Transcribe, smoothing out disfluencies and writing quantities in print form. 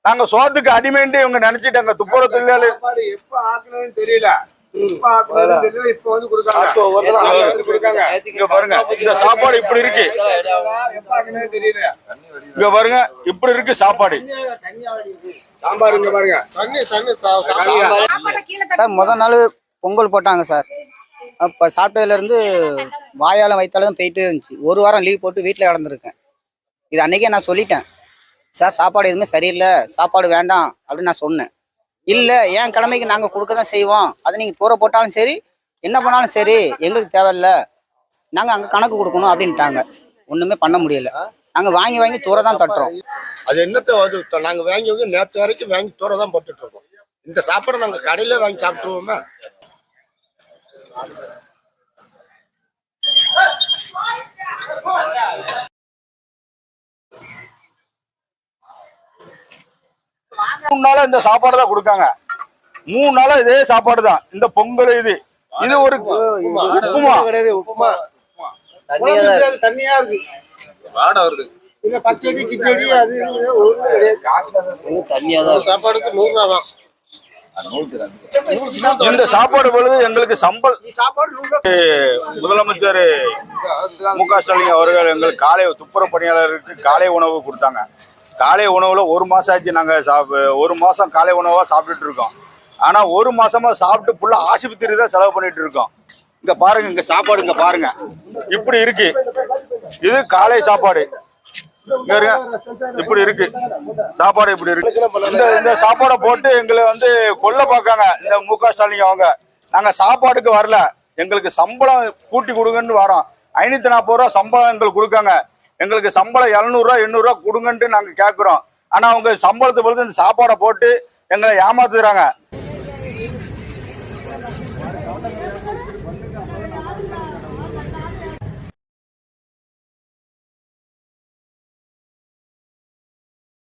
நாங்க சோத்துக்கு அடிமைன்ட்டு இவங்க நினைச்சிட்டாங்க. துப்புரவு தொழிலாளர் எப்ப ஆக்குனதுன்னு தெரியல. இங்க பாருங்க, இந்த சாப்பாடு இப்படி இருக்கு. இங்க பாருங்க, இப்படி இருக்கு சாப்பாடு. சாம்பார் இங்க பாருங்க. சார் முதல் நாள் பொங்கல் போட்டாங்க சார். அப்போ சாப்பிட்டதுலேருந்து வாயாலும் வயிற்றாலும் போயிட்டே இருந்துச்சு. ஒரு வாரம் லீவ் போட்டு வீட்டில் கிடந்திருக்கேன். இது அன்றைக்கே நான் சொல்லிட்டேன், சார் சாப்பாடு எதுவுமே சரியில்லை, சாப்பாடு வேண்டாம் அப்படின்னு நான் சொன்னேன். இல்லை, என் கடமைக்கு நாங்கள் கொடுக்க தான் செய்வோம், அது நீங்கள் தூர போட்டாலும் சரி என்ன பண்ணாலும் சரி எங்களுக்கு தேவையில்லை, நாங்கள் அங்கே கணக்கு கொடுக்கணும் அப்படின்ட்டாங்க. ஒன்றுமே பண்ண முடியல. நாங்கள் வாங்கி தூர தான் தட்டுறோம். அது என்னத்தை நாங்கள் வாங்கி நேற்று வரைக்கும் வாங்கி தூர தான் போட்டுட்டு இருக்கோம். இந்த சாப்பாடை நாங்கள் கடையில வாங்கி சாப்பிட்டுருவோமா? மூணு நாளா இந்த சாப்பாடு தான் கொடுக்காங்க. 3 நாளா இதே சாப்பாடு தான். இந்த பொங்கல் இது ஒரு உப்புமா கிடையாது. உப்புமா தண்ணியா இருக்கு. இல்ல பச்சடி கிச்சடி அது ஒண்ணும் கிடையாது. தண்ணியா தான். சாப்பாடுக்கு 100 ரூபா தான். இந்த சாப்பாடு பொழுது எங்களுக்கு முதலமைச்சர் மு.க. ஸ்டாலின் அவர்கள் எங்களுக்கு காலை துப்புரவு பணியாளருக்கு காலை உணவு கொடுத்தாங்க. காலை உணவுல 1 மாசம் ஆச்சு. நாங்க 1 மாசம் காலை உணவா சாப்பிட்டுட்டு இருக்கோம். ஆனா 1 மாசமா சாப்பிட்டு ஃபுல்லா ஆஸ்பத்திரி தான் செலவு பண்ணிட்டு இருக்கோம். இங்க பாருங்க, இங்க சாப்பாடு இங்க பாருங்க இப்படி இருக்கு. இது காலை சாப்பாடு. இப்படி இருக்கு சாப்பாடு, இப்படி இருக்கு. இந்த சாப்பாடை போட்டு எங்களை கொல்ல பார்க்காங்க இந்த மு.க. ஸ்டாலின் அவங்க. நாங்க சாப்பாடுக்கு வரல, எங்களுக்கு சம்பளம் கூட்டி கொடுங்கன்னு வரோம். 540 ரூபா சம்பளம் எங்களுக்கு கொடுக்காங்க. எங்களுக்கு சம்பளம் 700 ரூபா 800 ரூபா கொடுங்கன்ட்டு நாங்க கேட்கிறோம். ஆனா அவங்க சம்பளத்தை பொறுத்து இந்த சாப்பாடை போட்டு எங்களை ஏமாத்துறாங்க.